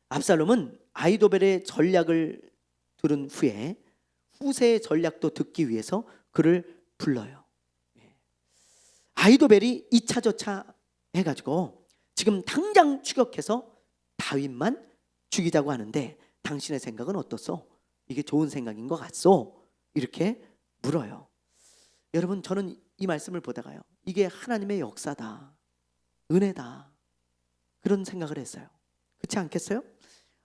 S1: 압살롬은 아히도벨의 전략을 들은 후에 후세의 전략도 듣기 위해서 그를 불러요. 아히도벨이 2차 저차 해가지고 지금 당장 추격해서 다윗만 죽이자고 하는데 당신의 생각은 어떻소? 이게 좋은 생각인 것 같소? 이렇게 물어요. 여러분, 저는 이 말씀을 보다가요, 이게 하나님의 역사다, 은혜다, 그런 생각을 했어요. 그렇지 않겠어요?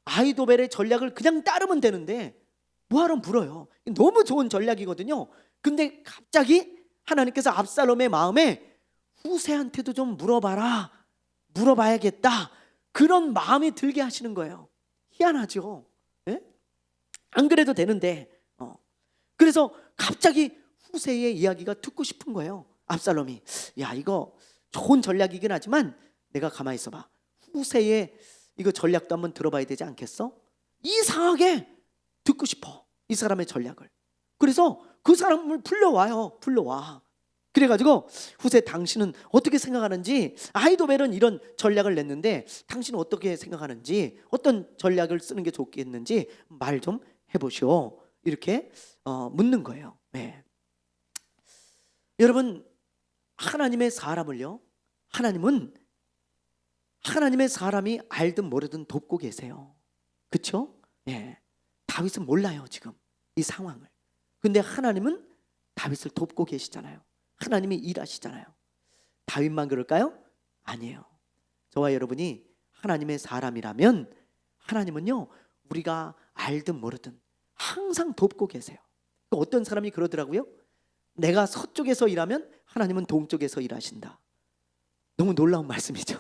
S1: 아히도벨의 전략을 그냥 따르면 되는데 뭐하러 물어요? 너무 좋은 전략이거든요. 근데 갑자기 하나님께서 압살롬의 마음에 후세한테도 좀 물어봐야겠다, 그런 마음이 들게 하시는 거예요. 희한하죠? 안 그래도 되는데. 그래서 갑자기 후세의 이야기가 듣고 싶은 거예요. 압살롬이, 야, 이거 좋은 전략이긴 하지만 내가 가만히 있어봐, 후세의 이거 전략도 한번 들어봐야 되지 않겠어? 이상하게 듣고 싶어, 이 사람의 전략을. 그래서 그 사람을 불러와. 그래가지고 후세 당신은 어떻게 생각하는지, 아히도벨은 이런 전략을 냈는데 당신은 어떻게 생각하는지, 어떤 전략을 쓰는 게 좋겠는지 말 좀 해보시오. 이렇게 묻는 거예요. 네. 여러분, 하나님의 사람을요, 하나님은 하나님의 사람이 알든 모르든 돕고 계세요. 그렇죠? 예. 다윗은 몰라요 지금 이 상황을. 근데 하나님은 다윗을 돕고 계시잖아요. 하나님이 일하시잖아요. 다윗만 그럴까요? 아니에요. 저와 여러분이 하나님의 사람이라면 하나님은요, 우리가 알든 모르든 항상 돕고 계세요. 어떤 사람이 그러더라고요. 내가 서쪽에서 일하면 하나님은 동쪽에서 일하신다. 너무 놀라운 말씀이죠.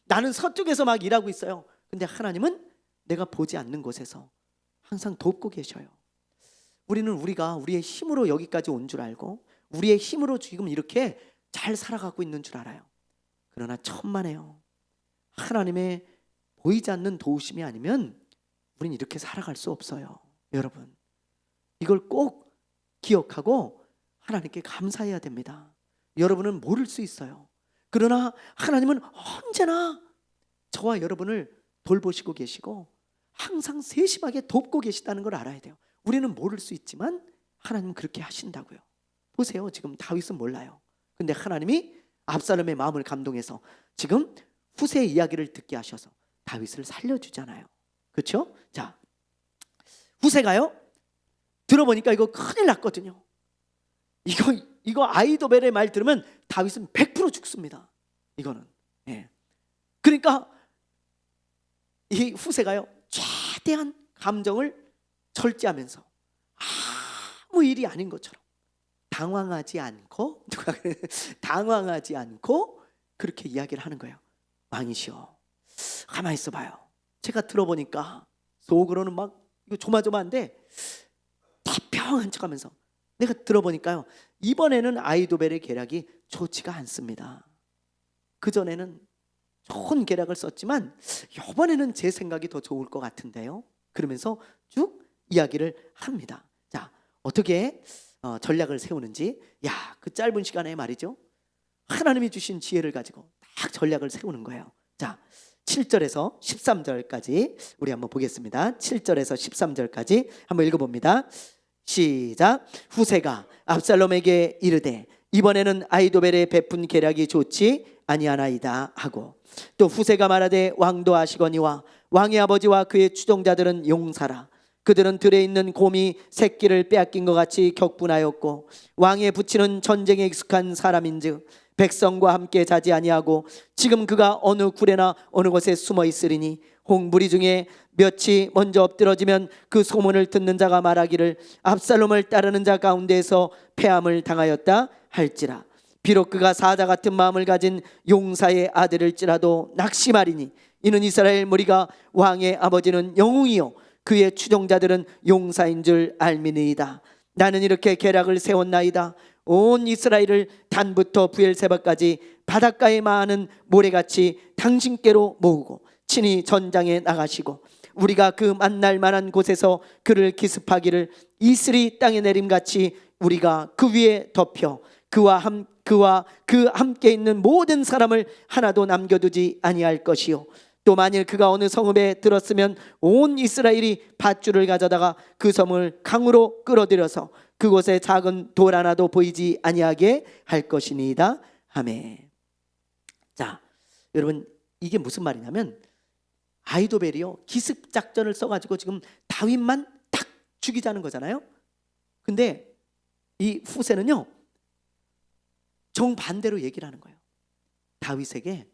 S1: 나는 서쪽에서 막 일하고 있어요. 근데 하나님은 내가 보지 않는 곳에서 항상 돕고 계셔요. 우리는 우리가 우리의 힘으로 여기까지 온 줄 알고 우리의 힘으로 지금 이렇게 잘 살아가고 있는 줄 알아요. 그러나 천만에요, 하나님의 보이지 않는 도우심이 아니면 우린 이렇게 살아갈 수 없어요. 여러분, 이걸 꼭 기억하고 하나님께 감사해야 됩니다. 여러분은 모를 수 있어요. 그러나 하나님은 언제나 저와 여러분을 돌보시고 계시고 항상 세심하게 돕고 계시다는 걸 알아야 돼요. 우리는 모를 수 있지만 하나님은 그렇게 하신다고요. 보세요, 지금 다윗은 몰라요. 근데 하나님이 압살롬의 마음을 감동해서 지금 후세의 이야기를 듣게 하셔서 다윗을 살려주잖아요. 그렇죠? 자, 후세가요, 들어보니까 이거 큰일 났거든요. 이거 아히도벨의 말 들으면 다윗은 100% 죽습니다. 이거는. 예. 그러니까 이 후세가요, 최대한 감정을 절제하면서 아무 일이 아닌 것처럼 당황하지 않고 당황하지 않고 그렇게 이야기를 하는 거예요. 왕이시여, 가만히 있어봐요. 제가 들어보니까 속으로는 막 이거 조마조마한데 태평한 척하면서 내가 들어보니까요, 이번에는 아히도벨의 계략이 좋지가 않습니다. 그전에는 좋은 계략을 썼지만 이번에는 제 생각이 더 좋을 것 같은데요. 그러면서 쭉 이야기를 합니다. 자, 어떻게 전략을 세우는지, 그 짧은 시간에 말이죠, 하나님이 주신 지혜를 가지고 딱 전략을 세우는 거예요. 자, 7절에서 13절까지 우리 한번 보겠습니다. 7절에서 13절까지 한번 읽어봅니다. 시작. 후세가 압살롬에게 이르되 이번에는 아히도벨의 베푼 계략이 좋지 아니하나이다 하고, 또 후세가 말하되 왕도 아시거니와 왕의 아버지와 그의 추종자들은 용사라. 그들은 들에 있는 곰이 새끼를 빼앗긴 것 같이 격분하였고 왕의 부치는 전쟁에 익숙한 사람인즉 백성과 함께 자지 아니하고 지금 그가 어느 굴에나 어느 곳에 숨어 있으리니 홍무리 중에 몇이 먼저 엎드러지면 그 소문을 듣는 자가 말하기를 압살롬을 따르는 자 가운데에서 패함을 당하였다 할지라. 비록 그가 사자 같은 마음을 가진 용사의 아들일지라도 낙심하리니 이는 이스라엘 무리가 왕의 아버지는 영웅이요 그의 추종자들은 용사인 줄 알미니이다. 나는 이렇게 계략을 세웠나이다. 온 이스라엘을 단부터 부엘세바까지 바닷가에 많은 모래같이 당신께로 모으고 친히 전장에 나가시고 우리가 그 만날 만한 곳에서 그를 기습하기를 이슬이 땅에 내림같이 우리가 그 위에 덮여 그와 그 함께 있는 모든 사람을 하나도 남겨두지 아니할 것이요 또 만일 그가 어느 성읍에 들었으면 온 이스라엘이 밧줄을 가져다가 그 성을 강으로 끌어들여서 그곳에 작은 돌 하나도 보이지 아니하게 할 것이니이다. 아멘. 자, 여러분, 이게 무슨 말이냐면 아히도벨이요, 기습 작전을 써가지고 지금 다윗만 탁 죽이자는 거잖아요. 근데 이 후세는요, 정반대로 얘기를 하는 거예요. 다윗에게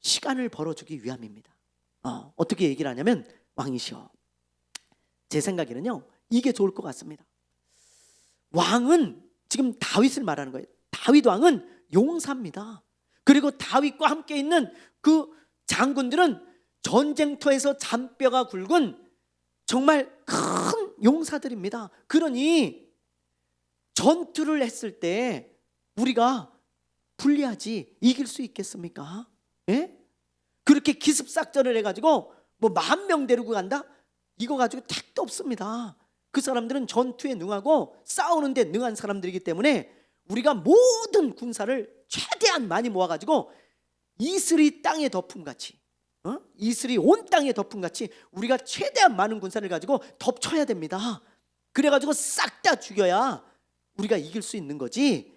S1: 시간을 벌어주기 위함입니다. 어떻게 얘기를 하냐면, 왕이시여, 제 생각에는요 이게 좋을 것 같습니다. 왕은 지금 다윗을 말하는 거예요. 다윗 왕은 용사입니다. 그리고 다윗과 함께 있는 그 장군들은 전쟁터에서 잔뼈가 굵은 정말 큰 용사들입니다. 그러니 전투를 했을 때 우리가 불리하지 이길 수 있겠습니까? 예? 그렇게 기습작전을 해가지고 뭐 10,000명 데리고 간다? 이거 가지고 택도 없습니다. 그 사람들은 전투에 능하고 싸우는 데 능한 사람들이기 때문에 우리가 모든 군사를 최대한 많이 모아가지고 이슬이 땅에 덮음같이, 이슬이 온 땅에 덮음같이 우리가 최대한 많은 군사를 가지고 덮쳐야 됩니다. 그래가지고 싹 다 죽여야 우리가 이길 수 있는 거지.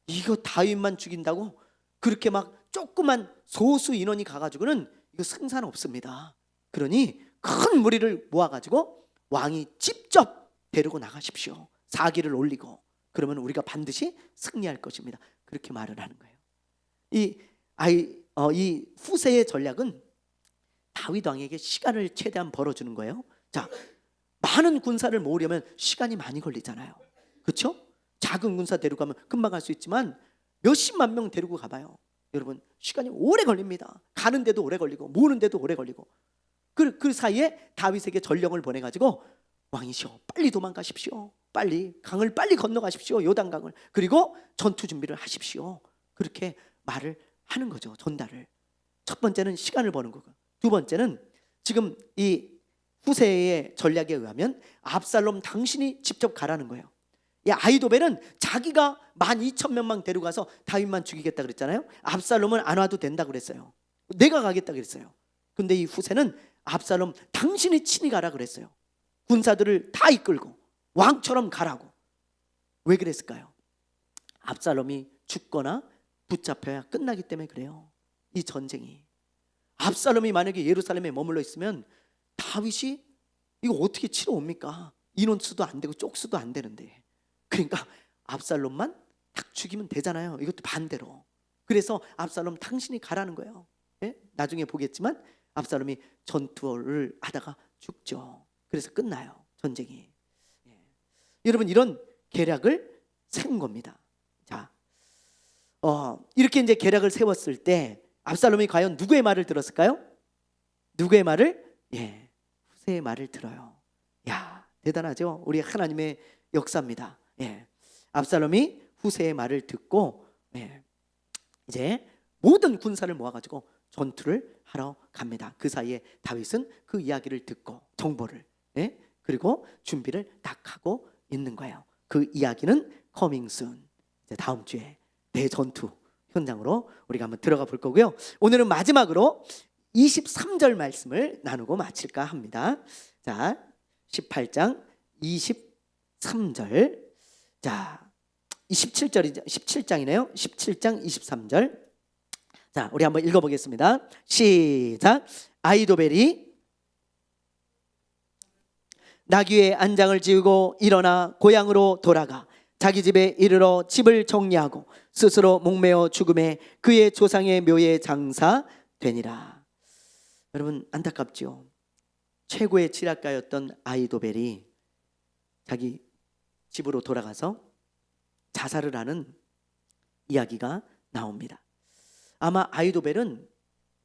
S1: 이거 다윗만 죽인다고 그렇게 막 조그만 소수 인원이 가가지고는 이거 승산 없습니다. 그러니 큰 무리를 모아가지고 왕이 직접 데리고 나가십시오. 사기를 올리고, 그러면 우리가 반드시 승리할 것입니다. 그렇게 말을 하는 거예요. 이 후세의 전략은 다윗 왕에게 시간을 최대한 벌어주는 거예요. 자, 많은 군사를 모으려면 시간이 많이 걸리잖아요. 그렇죠? 작은 군사 데리고 가면 금방 갈 수 있지만 몇십만 명 데리고 가봐요. 여러분, 시간이 오래 걸립니다. 가는데도 오래 걸리고 모으는데도 오래 걸리고. 그 사이에 다윗에게 전령을 보내가지고 왕이시여 빨리 도망가십시오. 빨리 강을 빨리 건너가십시오. 요단강을. 그리고 전투 준비를 하십시오. 그렇게 말을 하는 거죠. 전달을. 첫 번째는 시간을 버는 거고, 두 번째는 지금 이 후세의 전략에 의하면 압살롬 당신이 직접 가라는 거예요. 이 아히도벨은 자기가 12,000명만 데려가서 다윗만 죽이겠다 그랬잖아요. 압살롬은 안 와도 된다 그랬어요. 내가 가겠다 그랬어요. 근데 이 후세는 압살롬 당신이 친히 가라 그랬어요. 군사들을 다 이끌고 왕처럼 가라고. 왜 그랬을까요? 압살롬이 죽거나 붙잡혀야 끝나기 때문에 그래요. 이 전쟁이. 압살롬이 만약에 예루살렘에 머물러 있으면 다윗이 이거 어떻게 치러 옵니까? 인원수도 안 되고 쪽수도 안 되는데. 그러니까 압살롬만 딱 죽이면 되잖아요. 이것도 반대로. 그래서 압살롬 당신이 가라는 거예요. 예? 나중에 보겠지만 압살롬이 전투를 하다가 죽죠. 그래서 끝나요, 전쟁이. 예. 여러분, 이런 계략을 세운 겁니다. 자, 이렇게 이제 계략을 세웠을 때 압살롬이 과연 누구의 말을 들었을까요? 누구의 말을? 예, 후세의 말을 들어요. 야, 대단하죠? 우리 하나님의 역사입니다. 예, 압살롬이 후세의 말을 듣고 이제 모든 군사를 모아가지고 전투를 하러 갑니다. 그 사이에 다윗은 그 이야기를 듣고 정보를, 그리고 준비를 딱 하고 있는 거예요. 그 이야기는 커밍 순, 이제 다음 주에 대전투 현장으로 우리가 한번 들어가 볼 거고요. 오늘은 마지막으로 23절 말씀을 나누고 마칠까 합니다. 자, 18장 23절. 자, 17절이죠. 17장이네요. 17장 23절. 자, 우리 한번 읽어보겠습니다. 시작. 아히도벨이 나귀의 안장을 지우고 일어나 고향으로 돌아가 자기 집에 이르러 집을 정리하고 스스로 목매어 죽음에 그의 조상의 묘에 장사되니라. 여러분, 안타깝지요. 최고의 지략가였던 아히도벨이 자기 집으로 돌아가서 자살을 하는 이야기가 나옵니다. 아마 아히도벨은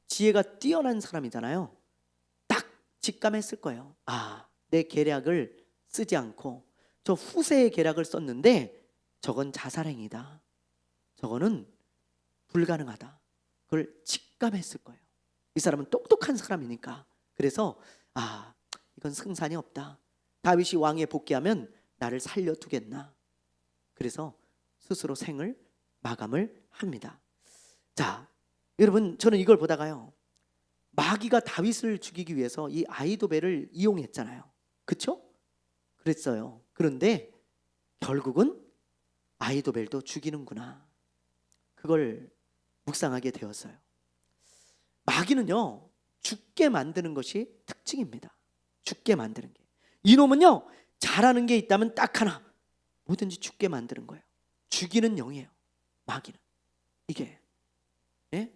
S1: 지혜가 뛰어난 사람이잖아요. 딱 직감했을 거예요. 내 계략을 쓰지 않고 저 후세의 계략을 썼는데 저건 자살행위다, 저거는 불가능하다. 그걸 직감했을 거예요. 이 사람은 똑똑한 사람이니까. 그래서 이건 승산이 없다. 다윗이 왕에 복귀하면 나를 살려두겠나. 그래서 스스로 생을 마감을 합니다. 자, 여러분, 저는 이걸 보다가요, 마귀가 다윗을 죽이기 위해서 이 아히도벨을 이용했잖아요. 그렇죠? 그랬어요. 그런데 결국은 아히도벨도 죽이는구나. 그걸 묵상하게 되었어요. 마귀는요, 죽게 만드는 것이 특징입니다. 죽게 만드는 게. 이놈은요, 잘하는 게 있다면 딱 하나, 뭐든지 죽게 만드는 거예요. 죽이는 영이에요, 마귀는. 이게. 예?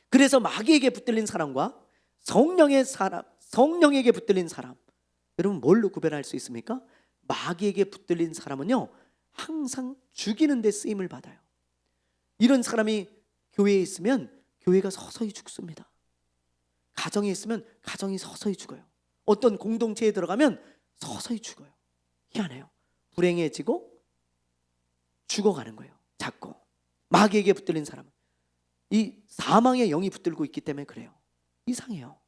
S1: 그래서 마귀에게 붙들린 사람과 성령에게 붙들린 사람, 여러분 뭘로 구별할 수 있습니까? 마귀에게 붙들린 사람은요, 항상 죽이는 데 쓰임을 받아요. 이런 사람이 교회에 있으면 교회가 서서히 죽습니다. 가정에 있으면 가정이 서서히 죽어요. 어떤 공동체에 들어가면 서서히 죽어요. 희한해요. 불행해지고 죽어가는 거예요. 자꾸 마귀에게 붙들린 사람은 이 사망의 영이 붙들고 있기 때문에 그래요. 이상해요.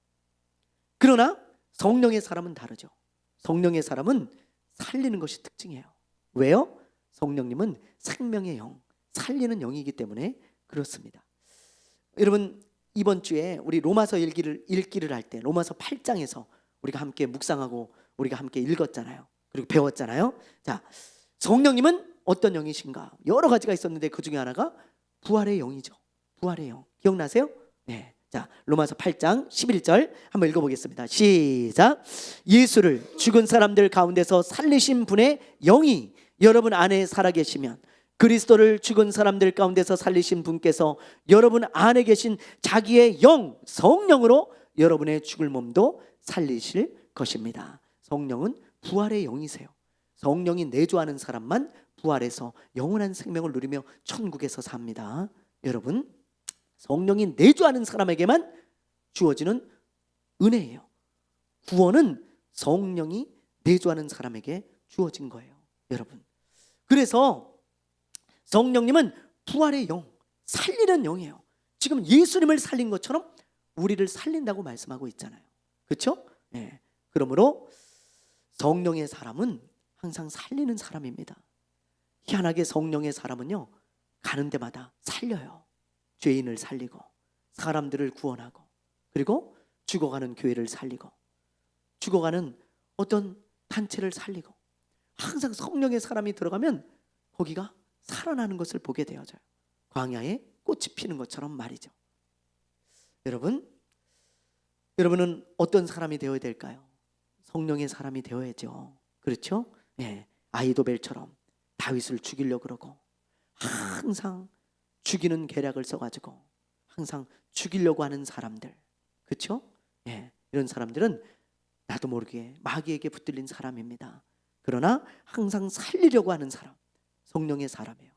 S1: 그러나 성령의 사람은 다르죠. 성령의 사람은 살리는 것이 특징이에요. 왜요? 성령님은 생명의 영, 살리는 영이기 때문에 그렇습니다. 여러분, 이번 주에 우리 로마서 읽기를 할 때 로마서 8장에서 우리가 함께 묵상하고 우리가 함께 읽었잖아요. 그리고 배웠잖아요. 자, 성령님은 어떤 영이신가? 여러 가지가 있었는데 그 중에 하나가 부활의 영이죠. 부활의 영. 기억나세요? 네. 자, 로마서 8장 11절 한번 읽어보겠습니다. 시작. 예수를 죽은 사람들 가운데서 살리신 분의 영이 여러분 안에 살아계시면 그리스도를 죽은 사람들 가운데서 살리신 분께서 여러분 안에 계신 자기의 영, 성령으로 여러분의 죽을 몸도 살리실 것입니다. 성령은 부활의 영이세요. 성령이 내주하는 사람만 부활해서 영원한 생명을 누리며 천국에서 삽니다. 여러분, 성령이 내주하는 사람에게만 주어지는 은혜예요. 구원은 성령이 내주하는 사람에게 주어진 거예요, 여러분. 그래서 성령님은 부활의 영, 살리는 영이에요. 지금 예수님을 살린 것처럼 우리를 살린다고 말씀하고 있잖아요. 그렇죠? 네. 그러므로 성령의 사람은 항상 살리는 사람입니다. 희한하게 성령의 사람은요, 가는 데마다 살려요. 죄인을 살리고 사람들을 구원하고 그리고 죽어가는 교회를 살리고 죽어가는 어떤 단체를 살리고 항상 성령의 사람이 들어가면 거기가 살아나는 것을 보게 되어져요. 광야에 꽃이 피는 것처럼 말이죠. 여러분은 어떤 사람이 되어야 될까요? 성령의 사람이 되어야죠. 그렇죠? 네. 아히도벨처럼 다윗을 죽이려고 그러고 항상 죽이는 계략을 써가지고 항상 죽이려고 하는 사람들, 그렇죠? 네. 이런 사람들은 나도 모르게 마귀에게 붙들린 사람입니다. 그러나 항상 살리려고 하는 사람, 성령의 사람이에요.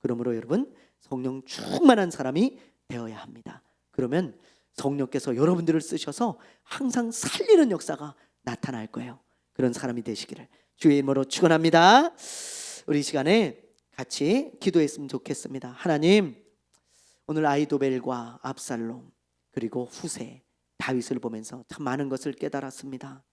S1: 그러므로 여러분, 성령 충만한 사람이 되어야 합니다. 그러면 성령께서 여러분들을 쓰셔서 항상 살리는 역사가 나타날 거예요. 그런 사람이 되시기를 주의 이름으로 축원합니다. 우리 시간에 같이 기도했으면 좋겠습니다. 하나님, 오늘 아히도벨과 압살롬 그리고 후세 다윗을 보면서 참 많은 것을 깨달았습니다.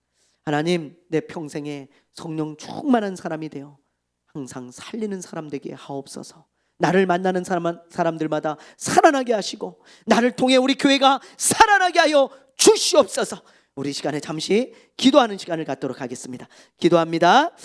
S1: 하나님, 내 평생에 성령 충만한 사람이 되어 항상 살리는 사람 되게 하옵소서. 나를 만나는 사람들마다 살아나게 하시고 나를 통해 우리 교회가 살아나게 하여 주시옵소서. 우리 시간에 잠시 기도하는 시간을 갖도록 하겠습니다. 기도합니다.